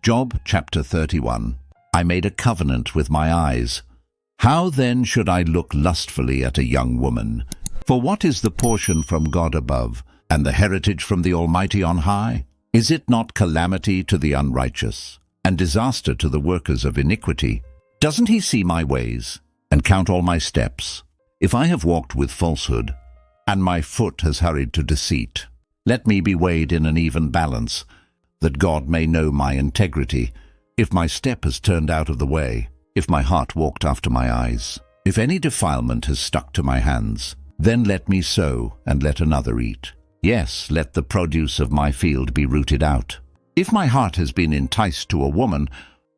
Job chapter 31. I made a covenant with my eyes. How then should I look lustfully at a young woman? For what is the portion from God above, and the heritage from the Almighty on high? Is it not calamity to the unrighteous, and disaster to the workers of iniquity? Doesn't he see my ways, and count all my steps? If I have walked with falsehood, and my foot has hurried to deceit, let me be weighed in an even balance, that God may know my integrity. If my step has turned out of the way, if my heart walked after my eyes, if any defilement has stuck to my hands, then let me sow, and let another eat. Yes, let the produce of my field be rooted out. If my heart has been enticed to a woman,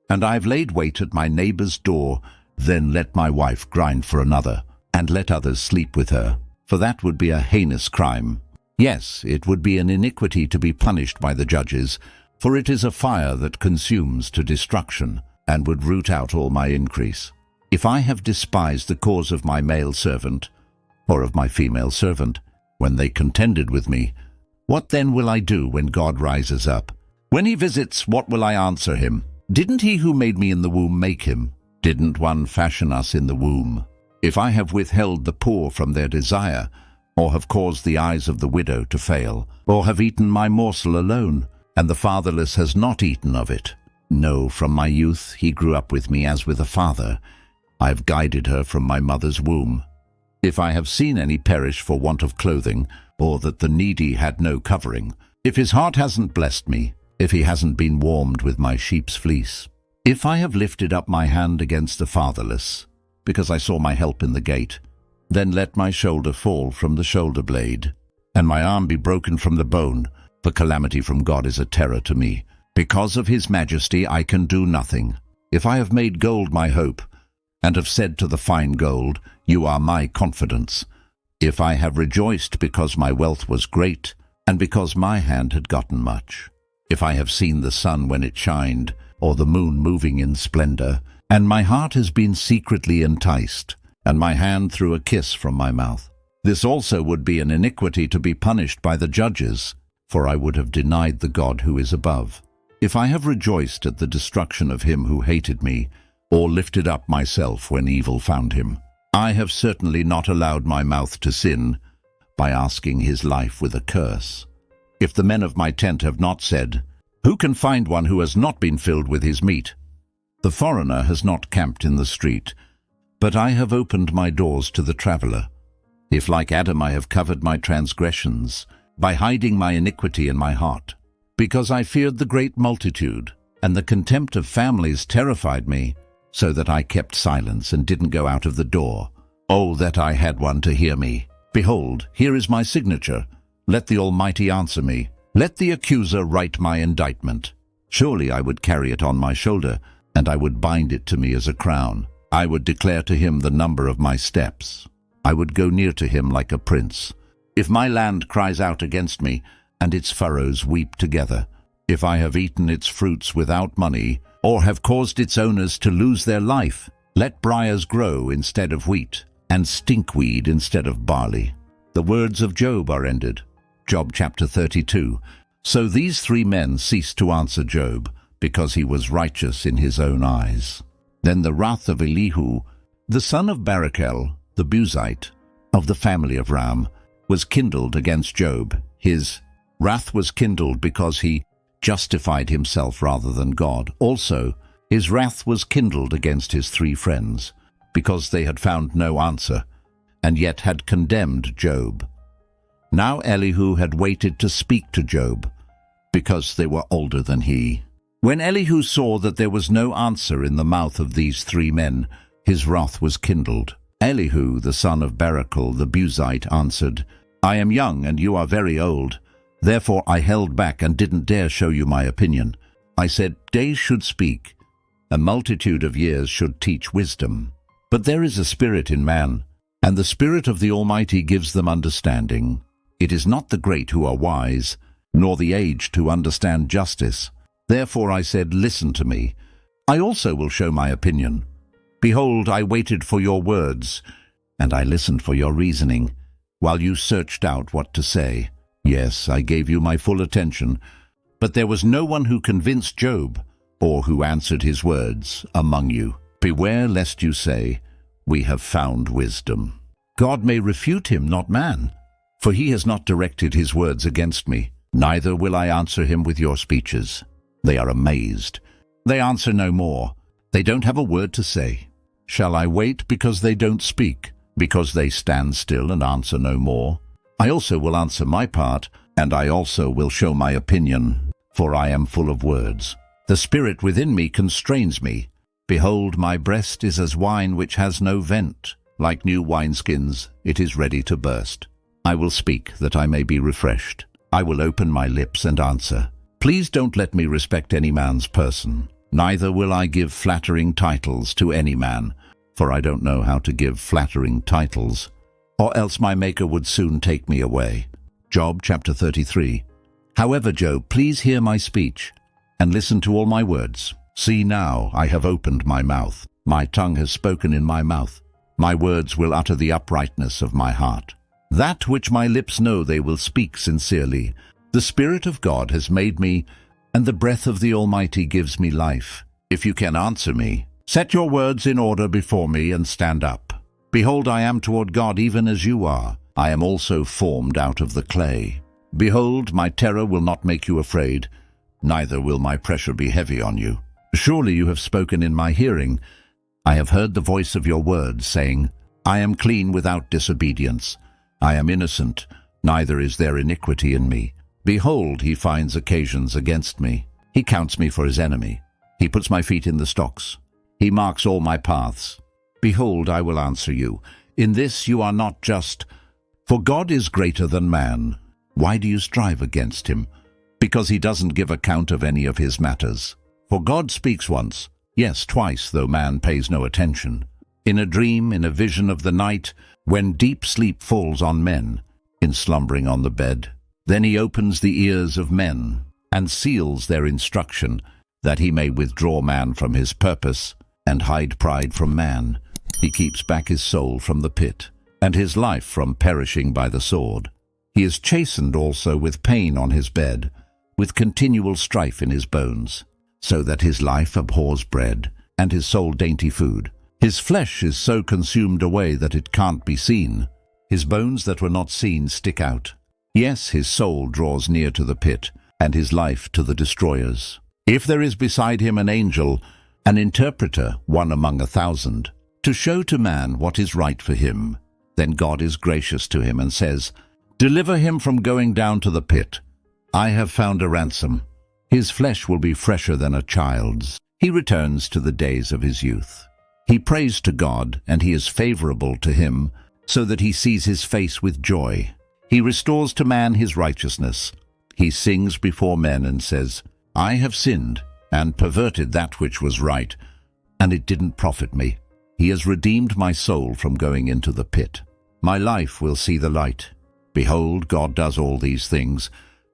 and I've laid wait at my neighbor's door, then let my wife grind for another, and let others sleep with her. For that would be a heinous crime. Yes, it would be an iniquity to be punished by the judges, for it is a fire that consumes to destruction, and would root out all my increase. If I have despised the cause of my male servant, or of my female servant, when they contended with me, what then will I do when God rises up? When he visits, what will I answer him? Didn't he who made me in the womb make him? Didn't one fashion us in the womb? If I have withheld the poor from their desire, or have caused the eyes of the widow to fail, or have eaten my morsel alone, and the fatherless has not eaten of it. No, from my youth he grew up with me as with a father. I have guided her from my mother's womb. If I have seen any perish for want of clothing, or that the needy had no covering, if his heart hasn't blessed me, if he hasn't been warmed with my sheep's fleece, if I have lifted up my hand against the fatherless, because I saw my help in the gate, then let my shoulder fall from the shoulder blade, and my arm be broken from the bone, for calamity from God is a terror to me. Because of his majesty I can do nothing. If I have made gold my hope, and have said to the fine gold, you are my confidence, if I have rejoiced because my wealth was great, and because my hand had gotten much, if I have seen the sun when it shined, or the moon moving in splendor, and my heart has been secretly enticed, and my hand threw a kiss from my mouth, this also would be an iniquity to be punished by the judges, for I would have denied the God who is above. If I have rejoiced at the destruction of him who hated me, or lifted up myself when evil found him, I have certainly not allowed my mouth to sin by asking his life with a curse. If the men of my tent have not said, who can find one who has not been filled with his meat? The foreigner has not camped in the street, but I have opened my doors to the traveler. If like Adam I have covered my transgressions, by hiding my iniquity in my heart, because I feared the great multitude, and the contempt of families terrified me, so that I kept silence and didn't go out of the door. Oh, that I had one to hear me! Behold, here is my signature. Let the Almighty answer me. Let the accuser write my indictment. Surely I would carry it on my shoulder, and I would bind it to me as a crown. I would declare to him the number of my steps. I would go near to him like a prince. If my land cries out against me, and its furrows weep together, if I have eaten its fruits without money, or have caused its owners to lose their life, let briars grow instead of wheat, and stinkweed instead of barley. The words of Job are ended. Job chapter 32. So these three men ceased to answer Job, because he was righteous in his own eyes. Then the wrath of Elihu, the son of Barachel, the Buzite, of the family of Ram, was kindled against Job. His wrath was kindled because he justified himself rather than God. Also, his wrath was kindled against his three friends, because they had found no answer, and yet had condemned Job. Now Elihu had waited to speak to Job, because they were older than he. When Elihu saw that there was no answer in the mouth of these three men, his wrath was kindled. Elihu, the son of Barachel the Buzite, answered, I am young and you are very old. Therefore I held back and didn't dare show you my opinion. I said, days should speak, a multitude of years should teach wisdom. But there is a spirit in man, and the Spirit of the Almighty gives them understanding. It is not the great who are wise, nor the aged who understand justice. Therefore I said, listen to me. I also will show my opinion. Behold, I waited for your words, and I listened for your reasoning, while you searched out what to say. Yes, I gave you my full attention, but there was no one who convinced Job, or who answered his words among you. Beware lest you say, we have found wisdom. God may refute him, not man, for he has not directed his words against me. Neither will I answer him with your speeches. They are amazed. They answer no more. They don't have a word to say. Shall I wait because they don't speak, because they stand still and answer no more? I also will answer my part, and I also will show my opinion, for I am full of words. The spirit within me constrains me. Behold, my breast is as wine which has no vent. Like new wineskins, it is ready to burst. I will speak that I may be refreshed. I will open my lips and answer. Please don't let me respect any man's person. Neither will I give flattering titles to any man, for I don't know how to give flattering titles, or else my Maker would soon take me away. Job chapter 33. However, Job, please hear my speech, and listen to all my words. See now, I have opened my mouth. My tongue has spoken in my mouth. My words will utter the uprightness of my heart. That which my lips know they will speak sincerely. The Spirit of God has made me, and the breath of the Almighty gives me life. If you can answer me, set your words in order before me and stand up. Behold, I am toward God even as you are. I am also formed out of the clay. Behold, my terror will not make you afraid, neither will my pressure be heavy on you. Surely you have spoken in my hearing. I have heard the voice of your words, saying, I am clean without disobedience. I am innocent, neither is there iniquity in me. Behold, he finds occasions against me. He counts me for his enemy. He puts my feet in the stocks. He marks all my paths. Behold, I will answer you. In this you are not just. For God is greater than man. Why do you strive against him? Because he doesn't give account of any of his matters. For God speaks once, yes, twice, though man pays no attention. In a dream, in a vision of the night, when deep sleep falls on men, in slumbering on the bed. Then he opens the ears of men, and seals their instruction, that he may withdraw man from his purpose, and hide pride from man. He keeps back his soul from the pit, and his life from perishing by the sword. He is chastened also with pain on his bed, with continual strife in his bones, so that his life abhors bread, and his soul dainty food. His flesh is so consumed away that it can't be seen. His bones that were not seen stick out. Yes, his soul draws near to the pit, and his life to the destroyers. If there is beside him an angel, an interpreter, one among 1,000, to show to man what is right for him, then God is gracious to him and says, Deliver him from going down to the pit. I have found a ransom. His flesh will be fresher than a child's. He returns to the days of his youth. He prays to God, and he is favorable to him, so that he sees his face with joy. He restores to man his righteousness. He sings before men and says, I have sinned, and perverted that which was right, and it didn't profit me. He has redeemed my soul from going into the pit. My life will see the light. Behold, God does all these things,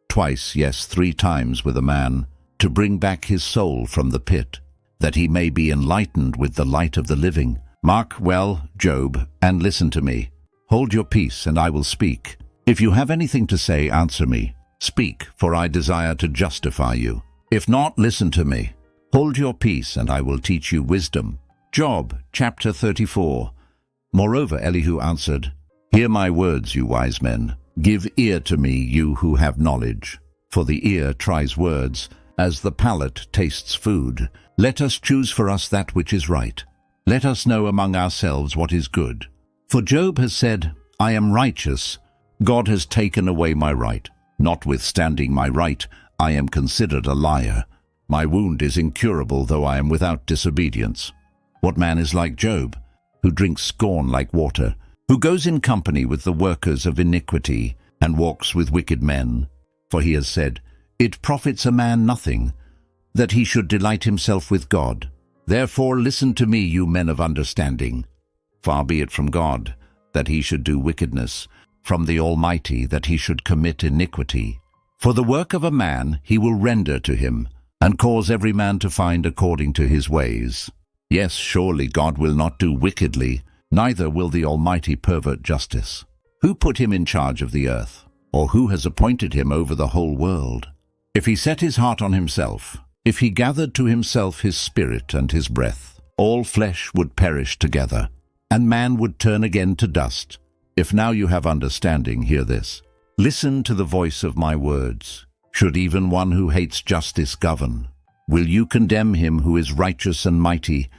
twice, yes, 3 times with a man, to bring back his soul from the pit, that he may be enlightened with the light of the living. Mark well, Job, and listen to me. Hold your peace, and I will speak. If you have anything to say, answer me. Speak, for I desire to justify you. If not, listen to me. Hold your peace, and I will teach you wisdom. Job chapter 34. Moreover, Elihu answered, Hear my words, you wise men. Give ear to me, you who have knowledge. For the ear tries words, as the palate tastes food. Let us choose for us that which is right. Let us know among ourselves what is good. For Job has said, I am righteous. God has taken away my right. Notwithstanding my right, I am considered a liar. My wound is incurable, though I am without disobedience. What man is like Job, who drinks scorn like water, who goes in company with the workers of iniquity, and walks with wicked men? For he has said, It profits a man nothing, that he should delight himself with God. Therefore listen to me, you men of understanding. Far be it from God, that he should do wickedness, from the Almighty, that he should commit iniquity. For the work of a man he will render to him, and cause every man to find according to his ways. Yes, surely God will not do wickedly, neither will the Almighty pervert justice. Who put him in charge of the earth? Or who has appointed him over the whole world? If he set his heart on himself, If he gathered to himself his spirit and his breath, all flesh would perish together, and man would turn again to dust. If now you have understanding, hear this. Listen to the voice of my words. Should even one who hates justice govern? Will you condemn him who is righteous and mighty,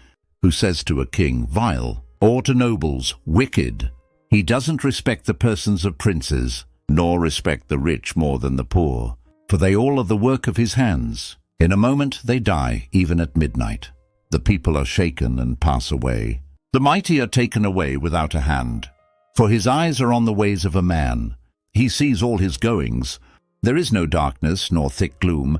who says to a king, vile, or to nobles, wicked? He doesn't respect the persons of princes, nor respect the rich more than the poor, for they all are the work of his hands. In a moment they die, even at midnight. The people are shaken and pass away. The mighty are taken away without a hand. For his eyes are on the ways of a man. He sees all his goings. There is no darkness nor thick gloom,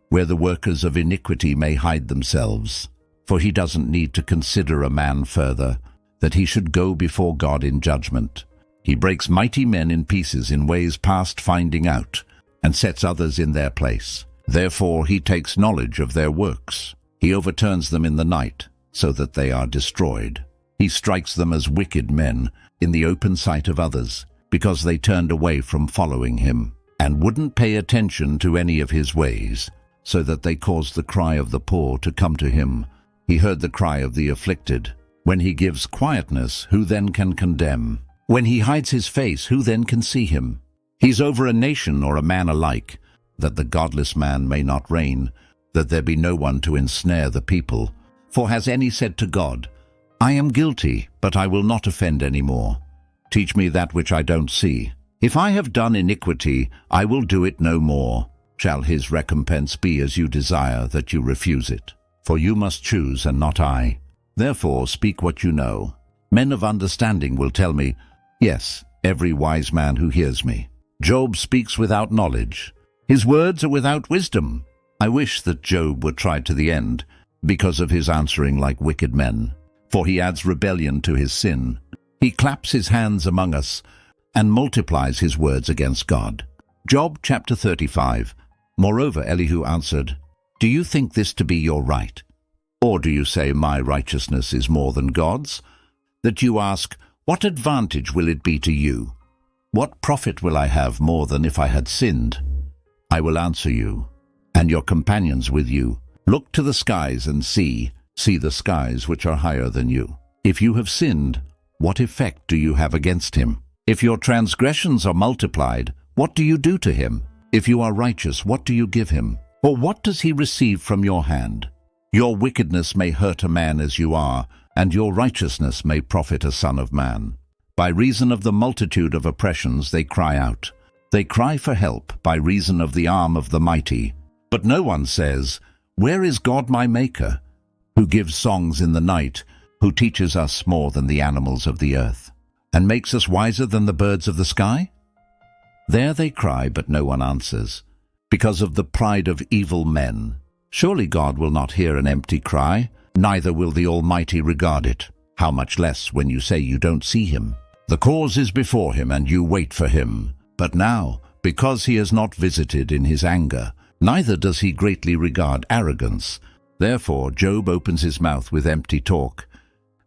where the workers of iniquity may hide themselves. For he doesn't need to consider a man further, that he should go before God in judgment. He breaks mighty men in pieces in ways past finding out, and sets others in their place. Therefore he takes knowledge of their works. He overturns them in the night, so that they are destroyed. He strikes them as wicked men in the open sight of others, because they turned away from following him, and wouldn't pay attention to any of his ways, so that they caused the cry of the poor to come to him. He heard the cry of the afflicted. When he gives quietness, who then can condemn? When he hides his face, who then can see him? He's over a nation or a man alike, that the godless man may not reign, that there be no one to ensnare the people. For has any said to God, I am guilty, but I will not offend any more. Teach me that which I don't see. If I have done iniquity, I will do it no more. Shall his recompense be as you desire, that you refuse it? For you must choose, and not I. Therefore speak what you know. Men of understanding will tell me, yes, every wise man who hears me. Job speaks without knowledge. His words are without wisdom. I wish that Job were tried to the end, because of his answering like wicked men. For he adds rebellion to his sin. He claps his hands among us, and multiplies his words against God. Job chapter 35. Moreover Elihu answered, Do you think this to be your right? Or do you say, My righteousness is more than God's? That you ask, What advantage will it be to you? What profit will I have more than if I had sinned? I will answer you, and your companions with you. Look to the skies and see the skies which are higher than you. If you have sinned, what effect do you have against him? If your transgressions are multiplied, what do you do to him? If you are righteous, what do you give him? Or what does he receive from your hand? Your wickedness may hurt a man as you are, and your righteousness may profit a son of man. By reason of the multitude of oppressions they cry out. They cry for help by reason of the arm of the mighty. But no one says, Where is God my Maker, who gives songs in the night, who teaches us more than the animals of the earth, and makes us wiser than the birds of the sky? There they cry, but no one answers, because of the pride of evil men. Surely God will not hear an empty cry, neither will the Almighty regard it. How much less when you say you don't see him? The cause is before him, and you wait for him. But now, because he has not visited in his anger, neither does he greatly regard arrogance. Therefore Job opens his mouth with empty talk,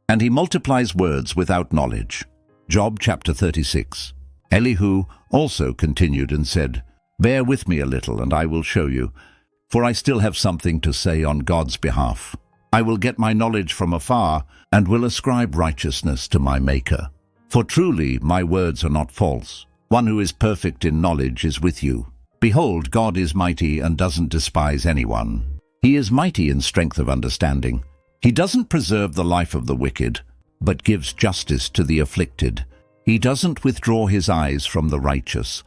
and he multiplies words without knowledge. Job chapter 36. Elihu also continued and said, Bear with me a little, and I will show you, for I still have something to say on God's behalf. I will get my knowledge from afar, and will ascribe righteousness to my Maker. For truly my words are not false. One who is perfect in knowledge is with you. Behold, God is mighty and doesn't despise anyone. He is mighty in strength of understanding. He doesn't preserve the life of the wicked, but gives justice to the afflicted. He doesn't withdraw his eyes from the righteous,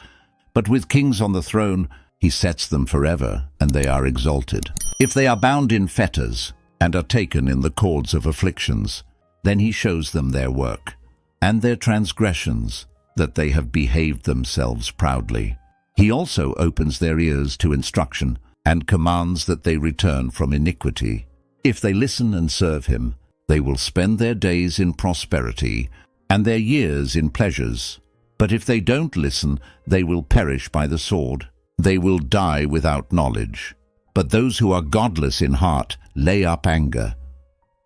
but with kings on the throne he sets them forever, and they are exalted. If they are bound in fetters, and are taken in the cords of afflictions, then he shows them their work, and their transgressions, that they have behaved themselves proudly. He also opens their ears to instruction, and commands that they return from iniquity. If they listen and serve him, they will spend their days in prosperity, and their years in pleasures. But if they don't listen, they will perish by the sword. They will die without knowledge. But those who are godless in heart lay up anger.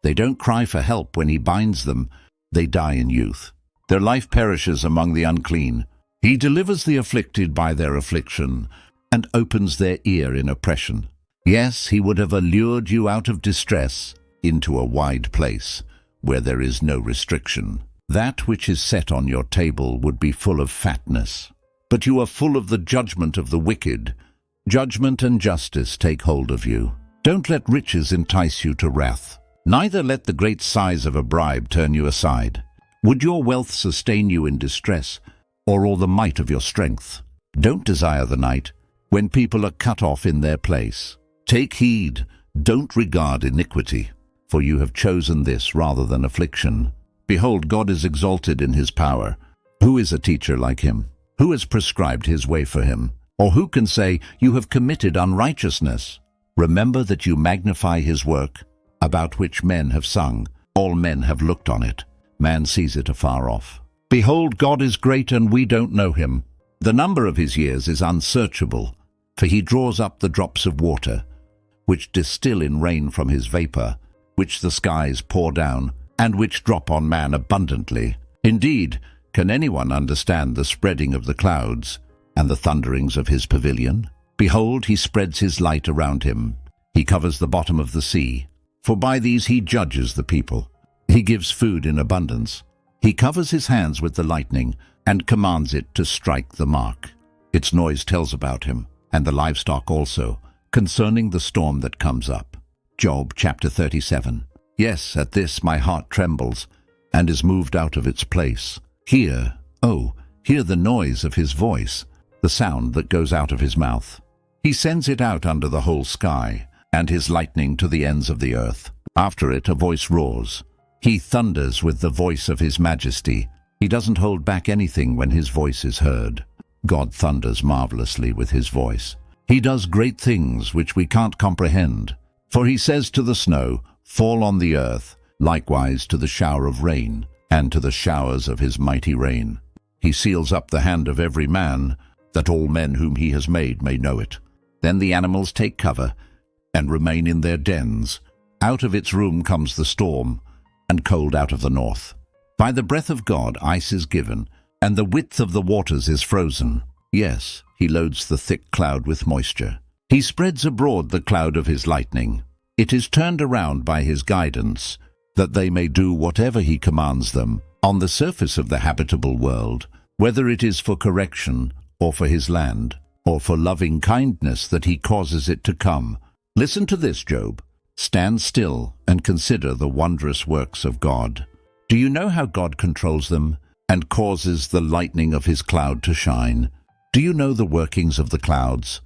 They don't cry for help when he binds them. They die in youth. Their life perishes among the unclean. He delivers the afflicted by their affliction, and opens their ear in oppression. Yes, he would have allured you out of distress into a wide place where there is no restriction. That which is set on your table would be full of fatness. But you are full of the judgment of the wicked. Judgment and justice take hold of you. Don't let riches entice you to wrath. Neither let the great size of a bribe turn you aside. Would your wealth sustain you in distress, or all the might of your strength? Don't desire the night, when people are cut off in their place. Take heed, don't regard iniquity, for you have chosen this rather than affliction. Behold, God is exalted in his power. Who is a teacher like him? Who has prescribed his way for him? Or who can say, you have committed unrighteousness? Remember that you magnify his work, about which men have sung. All men have looked on it. Man sees it afar off. Behold, God is great, and we don't know him. The number of his years is unsearchable, for he draws up the drops of water, which distill in rain from his vapor, which the skies pour down, and which drop on man abundantly. Indeed, can anyone understand the spreading of the clouds, and the thunderings of his pavilion? Behold, he spreads his light around him. He covers the bottom of the sea, for by these he judges the people. He gives food in abundance. He covers his hands with the lightning, and commands it to strike the mark. Its noise tells about him, and the livestock also, concerning the storm that comes up. Job chapter 37. Yes, at this my heart trembles, and is moved out of its place. Hear, oh, hear the noise of his voice, the sound that goes out of his mouth. He sends it out under the whole sky, and his lightning to the ends of the earth. After it a voice roars. He thunders with the voice of his majesty. He doesn't hold back anything when his voice is heard. God thunders marvelously with his voice. He does great things which we can't comprehend. For he says to the snow, fall on the earth, likewise to the shower of rain, and to the showers of his mighty rain. He seals up the hand of every man, that all men whom he has made may know it. Then the animals take cover, and remain in their dens. Out of its room comes the storm, and cold out of the north. By the breath of God ice is given, and the width of the waters is frozen. Yes, he loads the thick cloud with moisture. He spreads abroad the cloud of his lightning. It is turned around by his guidance, that they may do whatever he commands them, on the surface of the habitable world, whether it is for correction, or for his land, or for loving kindness that he causes it to come. Listen to this, Job. Stand still and consider the wondrous works of God. Do you know how God controls them and causes the lightning of his cloud to shine? Do you know the workings of the clouds,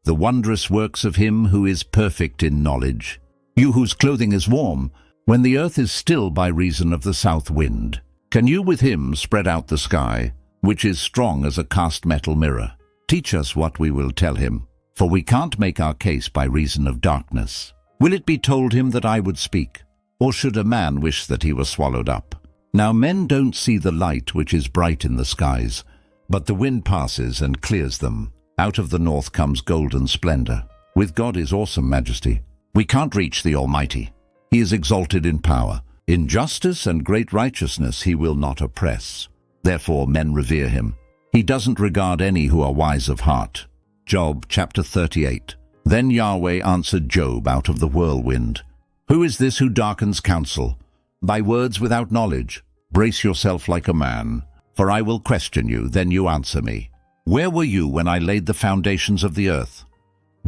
the wondrous works of him who is perfect in knowledge? You whose clothing is warm, when the earth is still by reason of the south wind. Can you with him spread out the sky, which is strong as a cast metal mirror? Teach us what we will tell him, for we can't make our case by reason of darkness. Will it be told him that I would speak, or should a man wish that he were swallowed up? Now men don't see the light which is bright in the skies, but the wind passes and clears them. Out of the north comes golden splendor. With God is awesome majesty. We can't reach the Almighty. He is exalted in power. In justice and great righteousness he will not oppress. Therefore men revere him. He doesn't regard any who are wise of heart. Job chapter 38. Then Yahweh answered Job out of the whirlwind. Who is this who darkens counsel? By words without knowledge. Brace yourself like a man, for I will question you, then you answer me. Where were you when I laid the foundations of the earth?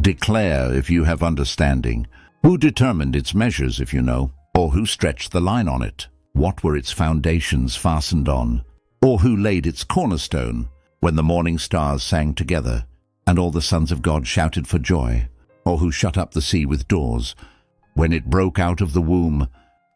Declare if you have understanding. Who determined its measures, if you know? Or who stretched the line on it? What were its foundations fastened on? Or who laid its cornerstone, when the morning stars sang together, and all the sons of God shouted for joy? Or who shut up the sea with doors, when it broke out of the womb,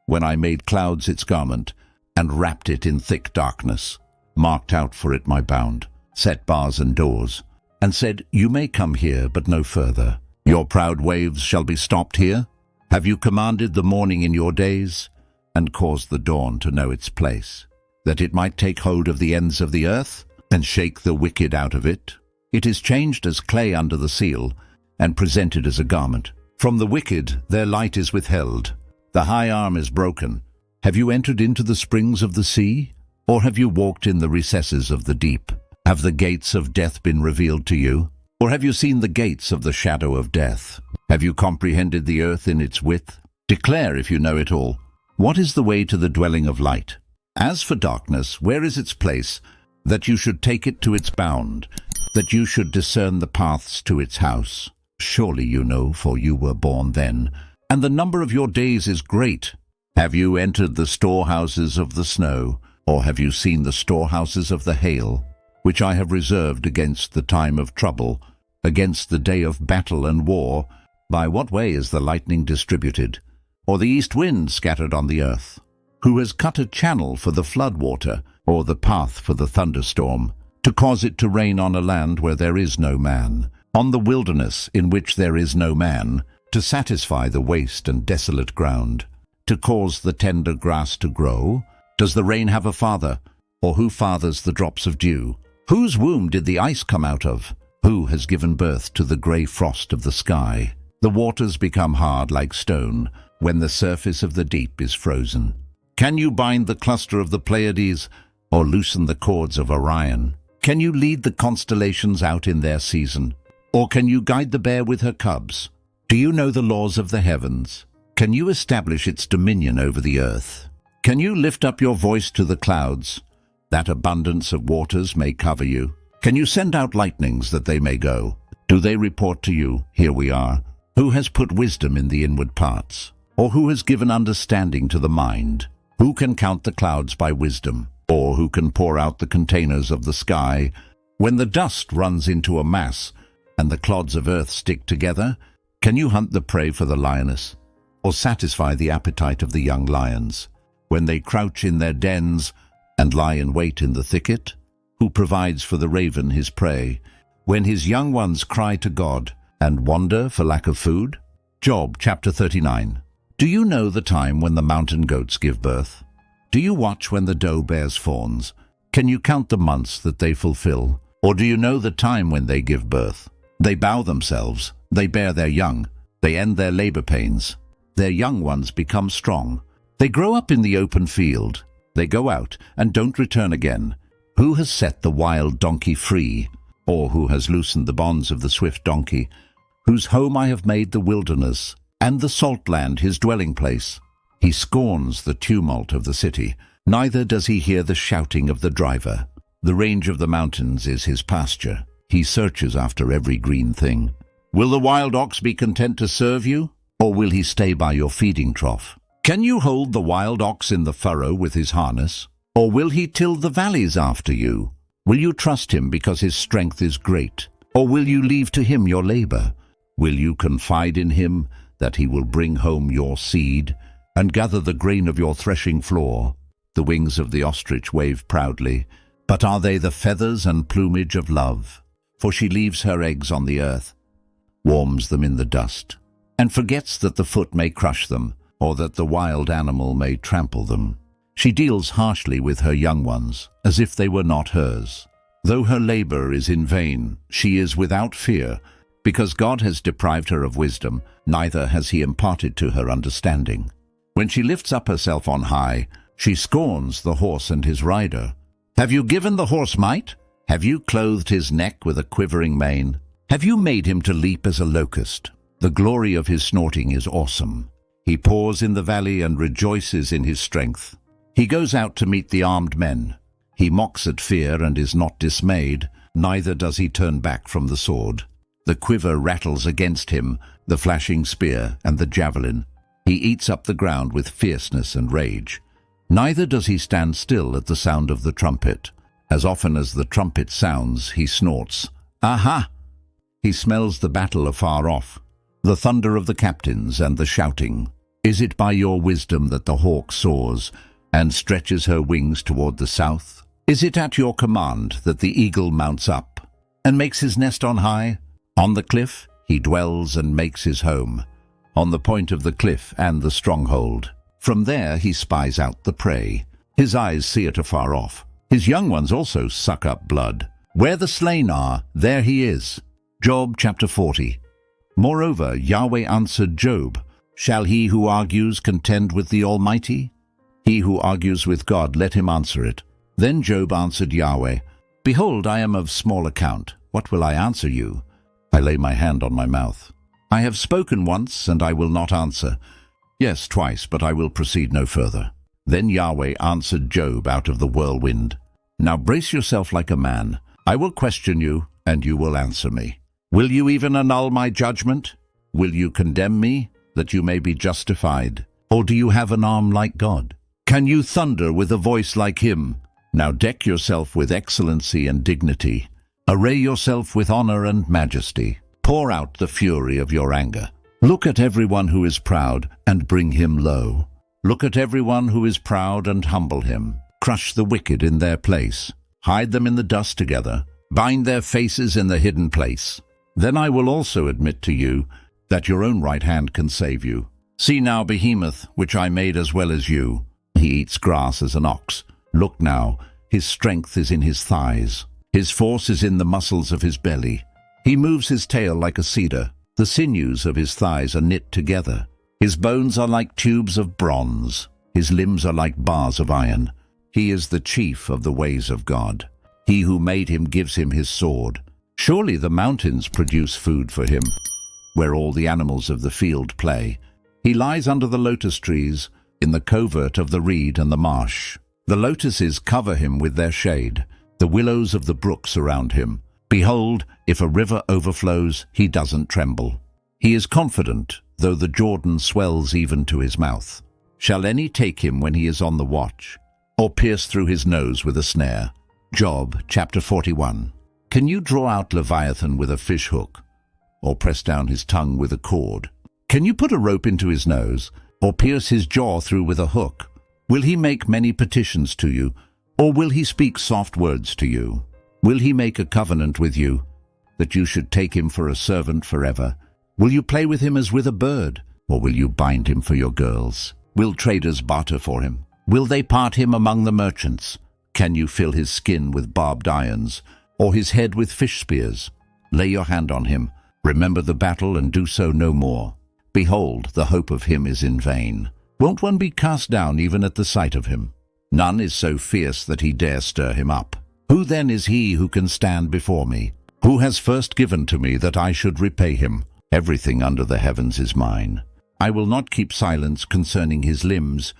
when I made clouds its garment, and wrapped it in thick darkness, marked out for it my bound, set bars and doors, and said, you may come here, but no further. Your proud waves shall be stopped here. Have you commanded the morning in your days, and caused the dawn to know its place, that it might take hold of the ends of the earth, and shake the wicked out of it? It is changed as clay under the seal, and presented as a garment. From the wicked their light is withheld. The high arm is broken. Have you entered into the springs of the sea? Or have you walked in the recesses of the deep? Have the gates of death been revealed to you? Or have you seen the gates of the shadow of death? Have you comprehended the earth in its width? Declare if you know it all. What is the way to the dwelling of light? As for darkness, where is its place, that you should take it to its bound, that you should discern the paths to its house? Surely you know, for you were born then, and the number of your days is great. Have you entered the storehouses of the snow, or have you seen the storehouses of the hail, which I have reserved against the time of trouble, against the day of battle and war? By what way is the lightning distributed, or the east wind scattered on the earth? Who has cut a channel for the flood water, or the path for the thunderstorm, to cause it to rain on a land where there is no man, on the wilderness in which there is no man, to satisfy the waste and desolate ground, to cause the tender grass to grow? Does the rain have a father, or who fathers the drops of dew? Whose womb did the ice come out of? Who has given birth to the grey frost of the sky? The waters become hard like stone when the surface of the deep is frozen. Can you bind the cluster of the Pleiades, or loosen the cords of Orion? Can you lead the constellations out in their season? Or can you guide the bear with her cubs? Do you know the laws of the heavens? Can you establish its dominion over the earth? Can you lift up your voice to the clouds, that abundance of waters may cover you? Can you send out lightnings that they may go? Do they report to you, here we are? Who has put wisdom in the inward parts? Or who has given understanding to the mind? Who can count the clouds by wisdom? Or who can pour out the containers of the sky? When the dust runs into a mass, and the clods of earth stick together, can you hunt the prey for the lioness, or satisfy the appetite of the young lions? When they crouch in their dens, and lie in wait in the thicket? Who provides for the raven his prey, when his young ones cry to God, and wander for lack of food? Job chapter 39. Do you know the time when the mountain goats give birth? Do you watch when the doe bears fawns? Can you count the months that they fulfill? Or do you know the time when they give birth? They bow themselves, they bear their young, they end their labor pains. Their young ones become strong. They grow up in the open field. They go out and don't return again. Who has set the wild donkey free? Or who has loosened the bonds of the swift donkey? Whose home I have made the wilderness, and the salt land his dwelling place. He scorns the tumult of the city, neither does he hear the shouting of the driver. The range of the mountains is his pasture. He searches after every green thing. Will the wild ox be content to serve you, or will he stay by your feeding trough? Can you hold the wild ox in the furrow with his harness, or will he till the valleys after you? Will you trust him because his strength is great, or will you leave to him your labor? Will you confide in him that he will bring home your seed, and gather the grain of your threshing floor? The wings of the ostrich wave proudly, but are they the feathers and plumage of love? For she leaves her eggs on the earth, warms them in the dust, and forgets that the foot may crush them, or that the wild animal may trample them. She deals harshly with her young ones, as if they were not hers. Though her labor is in vain, she is without fear, because God has deprived her of wisdom, neither has he imparted to her understanding. When she lifts up herself on high, she scorns the horse and his rider. Have you given the horse might? Have you clothed his neck with a quivering mane? Have you made him to leap as a locust? The glory of his snorting is awesome. He paws in the valley and rejoices in his strength. He goes out to meet the armed men. He mocks at fear and is not dismayed, neither does he turn back from the sword. The quiver rattles against him, the flashing spear and the javelin. He eats up the ground with fierceness and rage. Neither does he stand still at the sound of the trumpet. As often as the trumpet sounds, he snorts, "Aha!" He smells the battle afar off, the thunder of the captains and the shouting. Is it by your wisdom that the hawk soars and stretches her wings toward the south? Is it at your command that the eagle mounts up and makes his nest on high? On the cliff he dwells and makes his home, on the point of the cliff and the stronghold. From there he spies out the prey. His eyes see it afar off. His young ones also suck up blood. Where the slain are, there he is. Job chapter 40. Moreover, Yahweh answered Job, "Shall he who argues contend with the Almighty? He who argues with God, let him answer it." Then Job answered Yahweh, "Behold, I am of small account. What will I answer you? I lay my hand on my mouth. I have spoken once, and I will not answer. Yes, twice, but I will proceed no further. Then Yahweh answered Job out of the whirlwind. Now brace yourself like a man. I will question you, and you will answer me. Will you even annul my judgment? Will you condemn me, that you may be justified? Or do you have an arm like God? Can you thunder with a voice like him? Now deck yourself with excellency and dignity. Array yourself with honor and majesty. Pour out the fury of your anger. Look at everyone who is proud and bring him low. Look at everyone who is proud and humble him. Crush the wicked in their place. Hide them in the dust together. Bind their faces in the hidden place. Then I will also admit to you that your own right hand can save you. See now Behemoth, which I made as well as you. He eats grass as an ox. Look now, his strength is in his thighs. His force is in the muscles of his belly. He moves his tail like a cedar. The sinews of his thighs are knit together. His bones are like tubes of bronze. His limbs are like bars of iron. He is the chief of the ways of God. He who made him gives him his sword. Surely the mountains produce food for him, where all the animals of the field play. He lies under the lotus trees, in the covert of the reed and the marsh. The lotuses cover him with their shade. The willows of the brook surround him. Behold, if a river overflows, he doesn't tremble. He is confident, though the Jordan swells even to his mouth. Shall any take him when he is on the watch, or pierce through his nose with a snare? Job chapter 41. Can you draw out Leviathan with a fish hook, or press down his tongue with a cord? Can you put a rope into his nose, or pierce his jaw through with a hook? Will he make many petitions to you, or will he speak soft words to you? Will he make a covenant with you, that you should take him for a servant forever? Will you play with him as with a bird, or will you bind him for your girls? Will traders barter for him? Will they part him among the merchants? Can you fill his skin with barbed irons, or his head with fish spears? Lay your hand on him. Remember the battle and do so no more. Behold, the hope of him is in vain. Won't one be cast down even at the sight of him? None is so fierce that he dare stir him up. Who then is he who can stand before me? Who has first given to me that I should repay him? Everything under the heavens is mine. I will not keep silence concerning his limbs,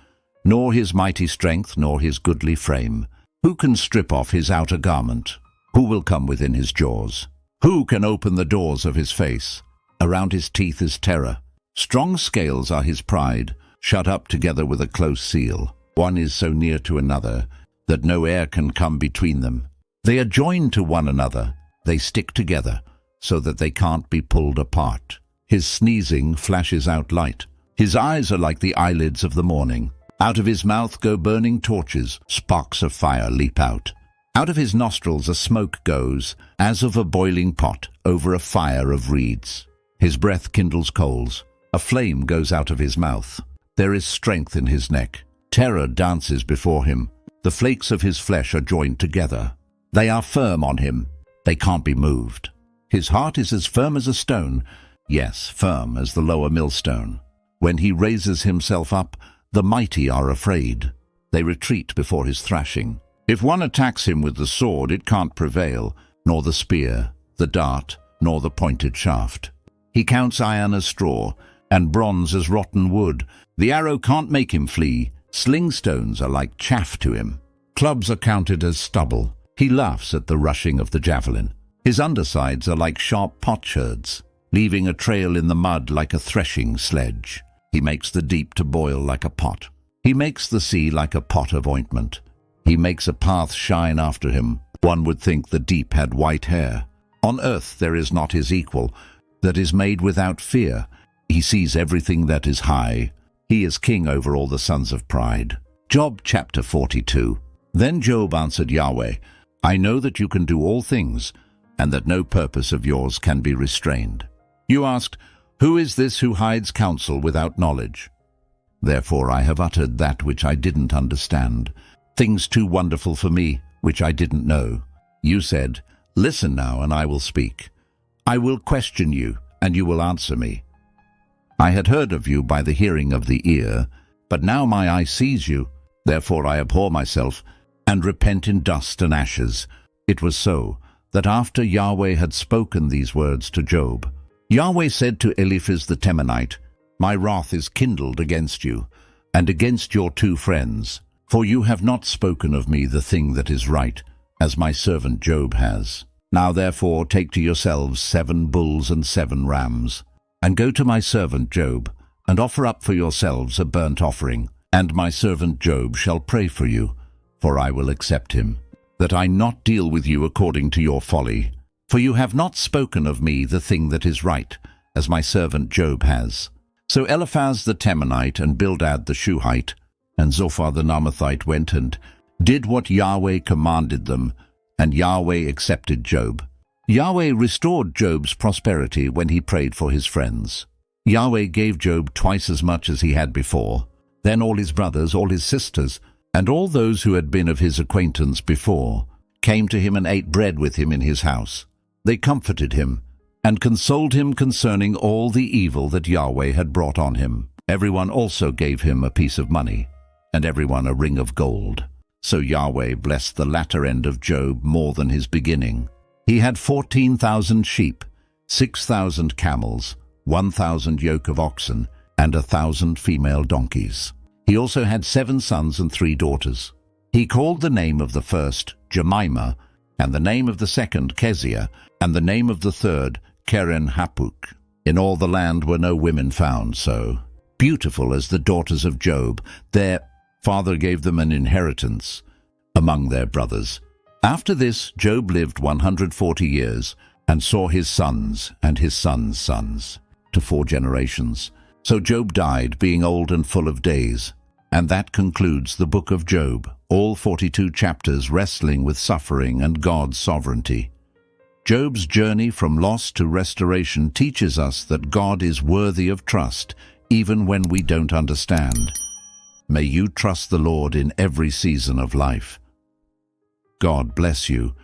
nor his mighty strength, nor his goodly frame. Who can strip off his outer garment? Who will come within his jaws? Who can open the doors of his face? Around his teeth is terror. Strong scales are his pride, shut up together with a close seal. One is so near to another that no air can come between them. They are joined to one another. They stick together so that they can't be pulled apart. His sneezing flashes out light. His eyes are like the eyelids of the morning. Out of his mouth go burning torches. Sparks of fire leap out. Out of his nostrils a smoke goes, as of a boiling pot over a fire of reeds. His breath kindles coals. A flame goes out of his mouth. There is strength in his neck. Terror dances before him. The flakes of his flesh are joined together. They are firm on him. They can't be moved. His heart is as firm as a stone, yes, firm as the lower millstone. When he raises himself up, the mighty are afraid. They retreat before his thrashing. If one attacks him with the sword, it can't prevail, nor the spear, the dart, nor the pointed shaft. He counts iron as straw, and bronze as rotten wood. The arrow can't make him flee. Sling stones are like chaff to him. Clubs are counted as stubble. He laughs at the rushing of the javelin. His undersides are like sharp potsherds, leaving a trail in the mud like a threshing sledge. He makes the deep to boil like a pot. He makes the sea like a pot of ointment. He makes a path shine after him. One would think the deep had white hair. On earth there is not his equal, that is made without fear. He sees everything that is high. He is king over all the sons of pride. Job chapter 42. Then Job answered Yahweh, I know that you can do all things, and that no purpose of yours can be restrained. You asked, who is this who hides counsel without knowledge? Therefore I have uttered that which I didn't understand, things too wonderful for me, which I didn't know. You said, listen now, and I will speak. I will question you, and you will answer me. I had heard of you by the hearing of the ear, but now my eye sees you. Therefore I abhor myself, and repent in dust and ashes. It was so, that after Yahweh had spoken these words to Job, Yahweh said to Eliphaz the Temanite, "My wrath is kindled against you, and against your 2 friends, for you have not spoken of me the thing that is right, as my servant Job has. Now therefore take to yourselves 7 bulls and 7 rams, and go to my servant Job, and offer up for yourselves a burnt offering, and my servant Job shall pray for you, for I will accept him, that I not deal with you according to your folly. For you have not spoken of me the thing that is right, as my servant Job has." So Eliphaz the Temanite and Bildad the Shuhite and Zophar the Naamathite went and did what Yahweh commanded them, and Yahweh accepted Job. Yahweh restored Job's prosperity when he prayed for his friends. Yahweh gave Job twice as much as he had before. Then all his brothers, all his sisters, and all those who had been of his acquaintance before came to him and ate bread with him in his house. They comforted him and consoled him concerning all the evil that Yahweh had brought on him. Everyone also gave him a piece of money, and everyone a ring of gold. So Yahweh blessed the latter end of Job more than his beginning. He had 14,000 sheep, 6,000 camels, 1,000 yoke of oxen, and 1,000 female donkeys. He also had 7 sons and 3 daughters. He called the name of the first Jemimah, and the name of the second Keziah, and the name of the third Keren Hapuk. In all the land were no women found so beautiful as the daughters of Job. Their father gave them an inheritance among their brothers. After this, Job lived 140 years, and saw his sons and his sons' sons, to 4 generations. So Job died, being old and full of days. And that concludes the book of Job, all 42 chapters wrestling with suffering and God's sovereignty. Job's journey from loss to restoration teaches us that God is worthy of trust, even when we don't understand. May you trust the Lord in every season of life. God bless you.